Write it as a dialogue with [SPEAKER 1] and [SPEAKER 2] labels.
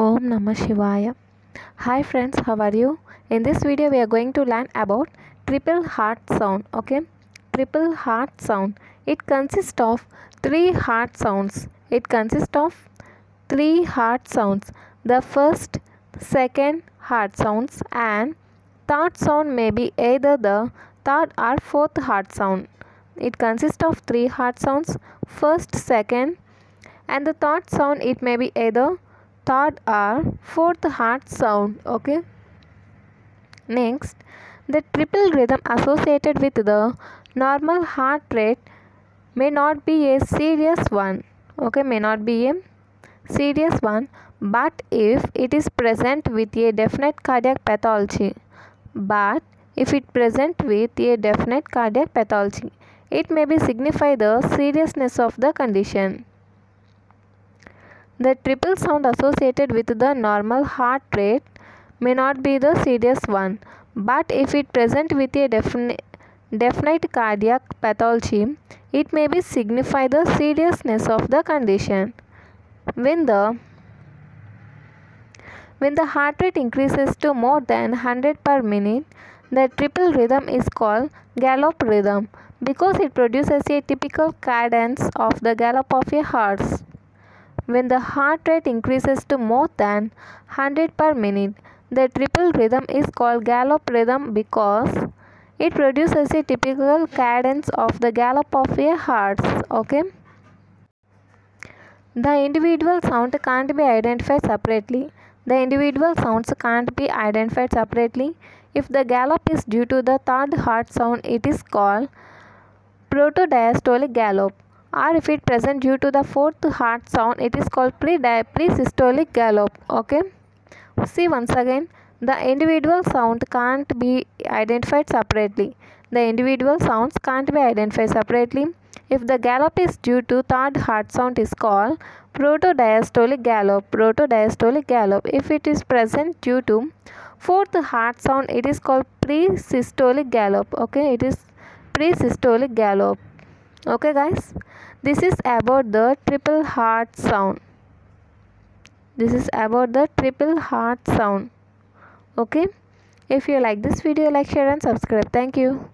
[SPEAKER 1] Om Namah Shivaya. Hi friends, how are you? In this video we are going to learn about triple heart sound. Okay, triple heart sound. It consists of three heart sounds. The first, second heart sounds and third sound may be either the third or fourth heart sound. It consists of three heart sounds, first, second, and the third sound it may be either third or fourth heart sound. Okay, next, the triple rhythm associated with the normal heart rate may not be a serious one. Okay, but if it is present with a definite cardiac pathology, it may be signify the seriousness of the condition. The triple sound associated with the normal heart rate may not be the serious one, but if it present with a definite cardiac pathology, it may be signify the seriousness of the condition. When the heart rate increases to more than 100 per minute, the triple rhythm is called gallop rhythm because it produces a typical cadence of the gallop of a horse. When the heart rate increases to more than 100 per minute, the triple rhythm is called gallop rhythm because it produces a typical cadence of the gallop of a horse. Okay. The individual sound can't be identified separately. If the gallop is due to the third heart sound, it is called protodiastolic gallop. Or if it present due to the fourth heart sound, it is called presystolic gallop. Okay. See once again, the individual sound can't be identified separately. If the gallop is due to third heart sound, is called protodiastolic gallop. If it is present due to fourth heart sound, it is called presystolic gallop. Okay, it is presystolic gallop. Okay guys, this is about the triple heart sound. Okay, if you like this video, like, share and subscribe. Thank you.